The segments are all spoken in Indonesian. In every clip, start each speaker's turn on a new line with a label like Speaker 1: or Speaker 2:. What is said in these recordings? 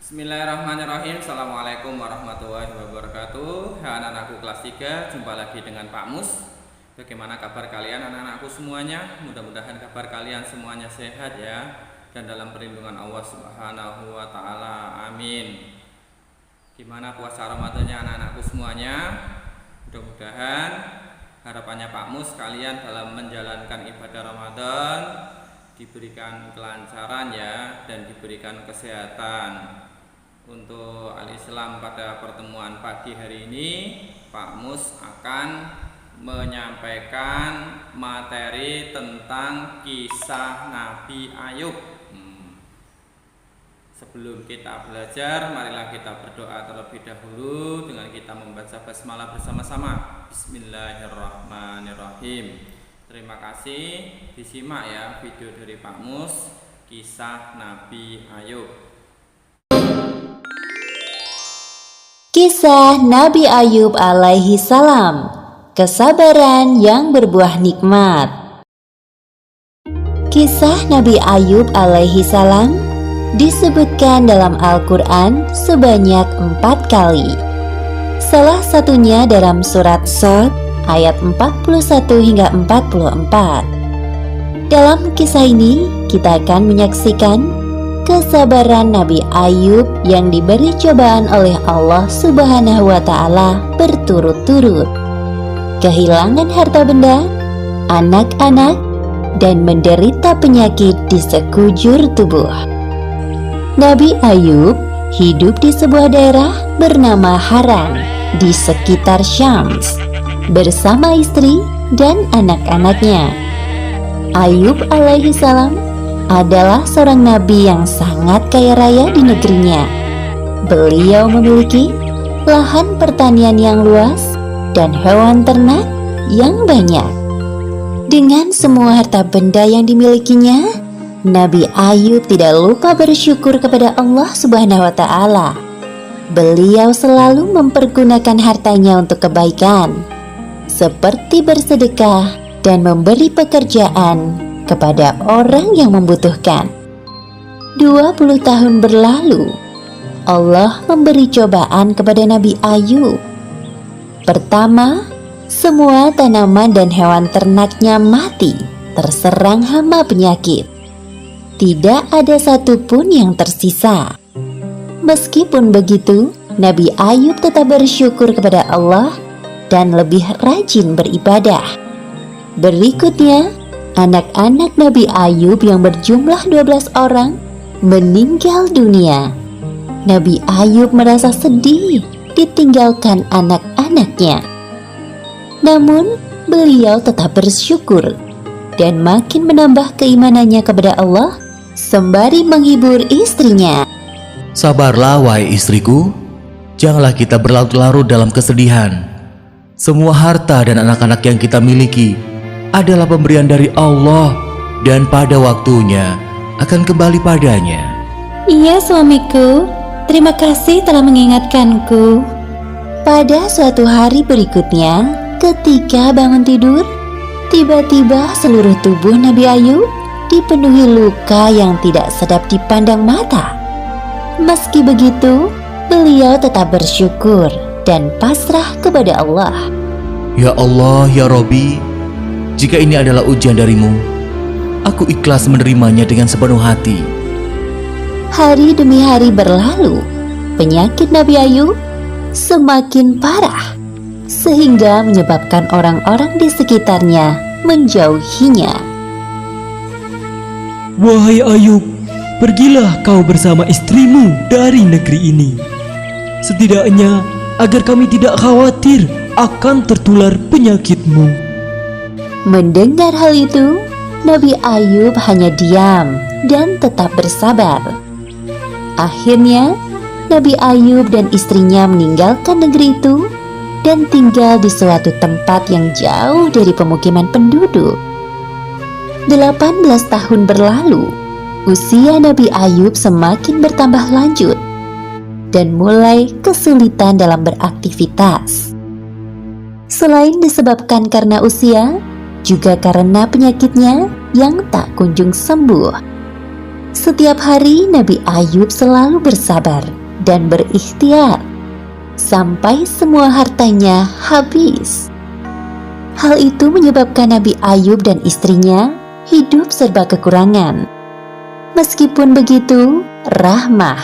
Speaker 1: Bismillahirrahmanirrahim. Assalamualaikum warahmatullahi wabarakatuh. Hai anak-anakku kelas 3, jumpa lagi dengan Pak Mus. Bagaimana kabar kalian anak-anakku semuanya? Mudah-mudahan kabar kalian semuanya sehat ya, dan dalam perlindungan Allah Subhanahu wa taala. Amin. Gimana puasa Ramadannya anak-anakku semuanya? Mudah-mudahan harapannya Pak Mus kalian dalam menjalankan ibadah Ramadan diberikan kelancaran ya, dan diberikan kesehatan. Untuk Al-Islam pada pertemuan pagi hari ini, Pak Mus akan menyampaikan materi tentang kisah Nabi Ayub. Sebelum kita belajar, marilah kita berdoa terlebih dahulu dengan kita membaca basmalah bersama-sama. Bismillahirrahmanirrahim. Terima kasih. Disimak ya video dari Pak Mus, kisah Nabi Ayub.
Speaker 2: Kisah Nabi Ayub alaihi salam, kesabaran yang berbuah nikmat. Kisah Nabi Ayub alaihi salam disebutkan dalam Al-Quran sebanyak 4 kali. Salah satunya dalam surat Shad ayat 41 hingga 44. Dalam kisah ini kita akan menyaksikan kesabaran Nabi Ayub yang diberi cobaan oleh Allah Subhanahu wa taala berturut-turut. Kehilangan harta benda, anak-anak, dan menderita penyakit di sekujur tubuh. Nabi Ayub hidup di sebuah daerah bernama Haran di sekitar Syams bersama istri dan anak-anaknya. Ayub alaihi salam adalah seorang nabi yang sangat kaya raya di negerinya. Beliau memiliki lahan pertanian yang luas dan hewan ternak yang banyak. Dengan semua harta benda yang dimilikinya, Nabi Ayub tidak lupa bersyukur kepada Allah Subhanahu wa taala. Beliau selalu mempergunakan hartanya untuk kebaikan, seperti bersedekah dan memberi pekerjaan kepada orang yang membutuhkan. 20 tahun berlalu, Allah memberi cobaan kepada Nabi Ayub. Pertama, semua tanaman dan hewan ternaknya mati, terserang hama penyakit. Tidak ada satupun yang tersisa. Meskipun begitu, Nabi Ayub tetap bersyukur kepada Allah dan lebih rajin beribadah. Berikutnya, anak-anak Nabi Ayub yang berjumlah 12 orang meninggal dunia. Nabi Ayub merasa sedih ditinggalkan anak-anaknya. Namun, beliau tetap bersyukur dan makin menambah keimanannya kepada Allah sembari menghibur istrinya.
Speaker 3: Sabarlah wahai istriku, janganlah kita berlarut-larut dalam kesedihan. Semua harta dan anak-anak yang kita miliki adalah pemberian dari Allah, dan pada waktunya akan kembali padanya.
Speaker 2: Iya suamiku, terima kasih telah mengingatkanku. Pada suatu hari berikutnya, ketika bangun tidur, tiba-tiba seluruh tubuh Nabi Ayub dipenuhi luka yang tidak sedap dipandang mata. Meski begitu, beliau tetap bersyukur dan pasrah kepada Allah.
Speaker 3: Ya Allah, ya Robbi, jika ini adalah ujian darimu, aku ikhlas menerimanya dengan sepenuh hati.
Speaker 2: Hari demi hari berlalu, penyakit Nabi Ayub semakin parah, sehingga menyebabkan orang-orang di sekitarnya menjauhinya.
Speaker 4: Wahai Ayub, pergilah kau bersama istrimu dari negeri ini. Setidaknya agar kami tidak khawatir akan tertular penyakitmu.
Speaker 2: Mendengar hal itu, Nabi Ayub hanya diam dan tetap bersabar. Akhirnya, Nabi Ayub dan istrinya meninggalkan negeri itu dan tinggal di suatu tempat yang jauh dari pemukiman penduduk. 18 tahun berlalu, usia Nabi Ayub semakin bertambah lanjut dan mulai kesulitan dalam beraktivitas. Selain disebabkan karena usia, juga karena penyakitnya yang tak kunjung sembuh. Setiap hari Nabi Ayub selalu bersabar dan berikhtiar sampai semua hartanya habis. Hal itu menyebabkan Nabi Ayub dan istrinya hidup serba kekurangan. Meskipun begitu, Rahmah,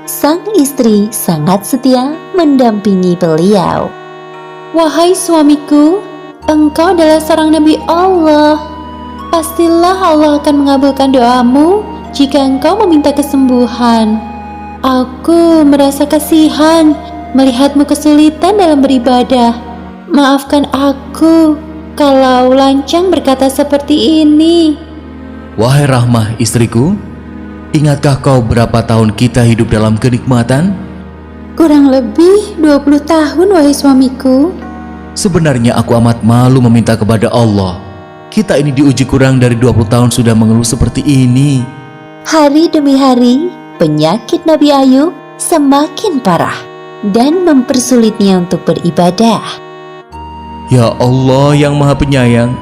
Speaker 2: sang istri, sangat setia mendampingi beliau.
Speaker 5: Wahai suamiku, engkau adalah seorang Nabi Allah. Pastilah Allah akan mengabulkan doamu jika engkau meminta kesembuhan. Aku merasa kasihan melihatmu kesulitan dalam beribadah. Maafkan aku kalau lancang berkata seperti ini.
Speaker 3: Wahai Rahmah istriku, ingatkah kau berapa tahun kita hidup dalam kenikmatan?
Speaker 5: Kurang lebih 20 tahun, wahai suamiku.
Speaker 3: Sebenarnya aku amat malu meminta kepada Allah. Kita ini diuji kurang dari 20 tahun sudah mengeluh seperti ini.
Speaker 2: Hari demi hari, penyakit Nabi Ayub semakin parah dan mempersulitnya untuk beribadah.
Speaker 3: Ya Allah yang Maha Penyayang,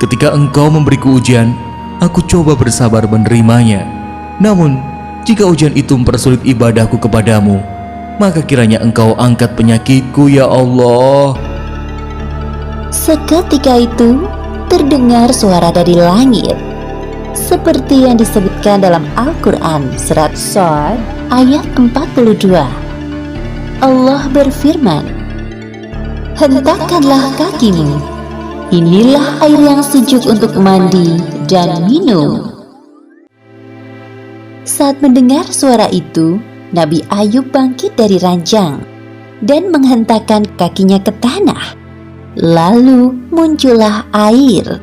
Speaker 3: ketika Engkau memberiku ujian, aku coba bersabar menerimanya. Namun, jika ujian itu mempersulit ibadahku kepadamu, maka kiranya Engkau angkat penyakitku, ya Allah.
Speaker 2: Seketika itu, terdengar suara dari langit, seperti yang disebutkan dalam Al-Quran Surat Shad ayat 42. Allah berfirman, "Hentakkanlah kakimu, inilah air yang sejuk untuk mandi dan minum." Saat mendengar suara itu, Nabi Ayub bangkit dari ranjang dan menghentakkan kakinya ke tanah. Lalu muncullah air.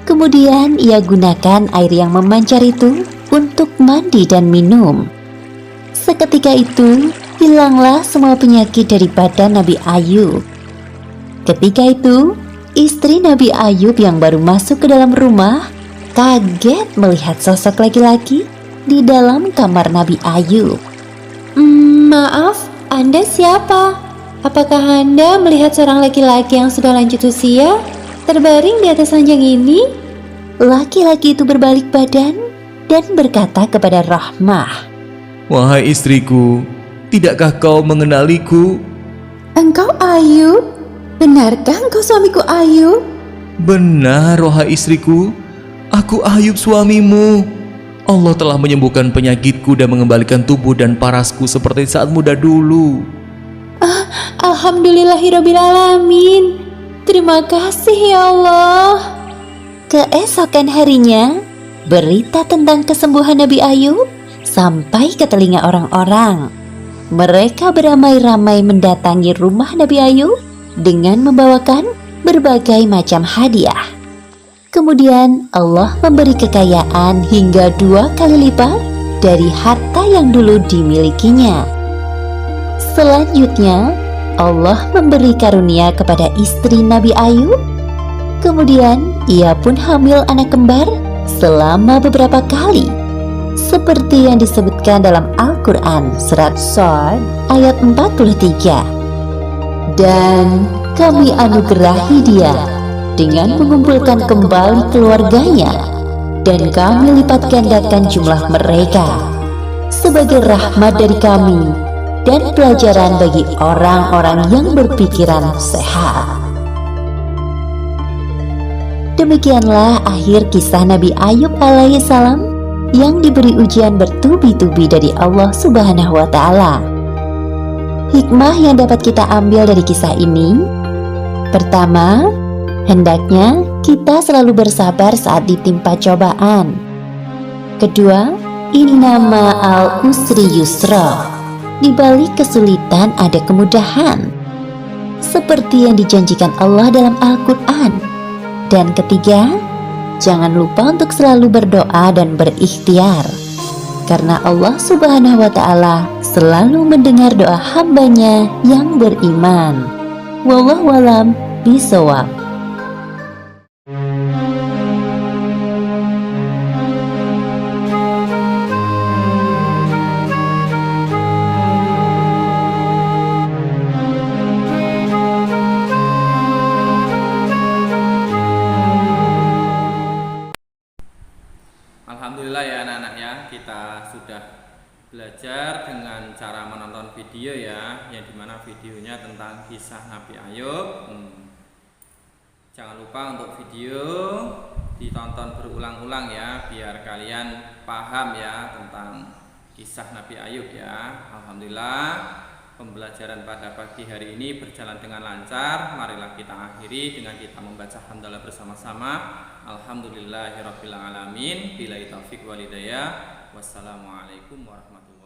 Speaker 2: Kemudian ia gunakan air yang memancar itu untuk mandi dan minum. Seketika itu, hilanglah semua penyakit dari badan Nabi Ayub. Ketika itu, istri Nabi Ayub yang baru masuk ke dalam rumah kaget melihat sosok laki-laki di dalam kamar Nabi Ayub.
Speaker 5: Maaf, Anda siapa? Apakah Anda melihat seorang laki-laki yang sudah lanjut usia terbaring di atas ranjang ini?
Speaker 2: Laki-laki itu berbalik badan dan berkata kepada Rahmah,
Speaker 3: Wahai istriku, tidakkah kau mengenaliku?
Speaker 5: Engkau Ayub? Benarkah engkau suamiku Ayub?
Speaker 3: Benar, wahai istriku, aku Ayub suamimu. Allah telah menyembuhkan penyakitku dan mengembalikan tubuh dan parasku seperti saat muda dulu.
Speaker 5: Alhamdulillahirrabbilalamin. Terima kasih ya Allah.
Speaker 2: Keesokan harinya, berita tentang kesembuhan Nabi Ayub sampai ke telinga orang-orang. Mereka beramai-ramai mendatangi rumah Nabi Ayub dengan membawakan berbagai macam hadiah. Kemudian Allah memberi kekayaan hingga 2 kali lipat dari harta yang dulu dimilikinya. Selanjutnya, Allah memberi karunia kepada istri Nabi Ayub. Kemudian ia pun hamil anak kembar selama beberapa kali, seperti yang disebutkan dalam Al-Quran Surat Shad ayat 43. Dan kami anugerahi dia dengan mengumpulkan kembali keluarganya, dan kami lipat gandakan jumlah mereka sebagai rahmat dari kami dan pelajaran bagi orang-orang yang berpikiran sehat. Demikianlah akhir kisah Nabi Ayub alaihissalam yang diberi ujian bertubi-tubi dari Allah Subhanahu wa Ta'ala. Hikmah yang dapat kita ambil dari kisah ini: pertama, hendaknya kita selalu bersabar saat ditimpa cobaan. Kedua, innama al-usri yusra. Di balik kesulitan ada kemudahan, seperti yang dijanjikan Allah dalam Al-Quran. Dan ketiga, jangan lupa untuk selalu berdoa dan berikhtiar, karena Allah Subhanahu wa Ta'ala selalu mendengar doa hambanya yang beriman. Wallahu a'lam bishawab.
Speaker 1: Alhamdulillah ya anak-anak ya, kita dengan cara menonton video ya, yang dimana videonya tentang kisah Nabi Ayub. Jangan lupa untuk video ditonton berulang-ulang ya, biar kalian paham ya tentang kisah Nabi Ayub ya. Alhamdulillah, pembelajaran pada pagi hari ini berjalan dengan lancar. Marilah kita akhiri dengan kita membaca hamdalah bersama-sama. Alhamdulillahirabbil alamin. Billahi taufik wal hidayah. Wassalamualaikum warahmatullahi wabarakatuh.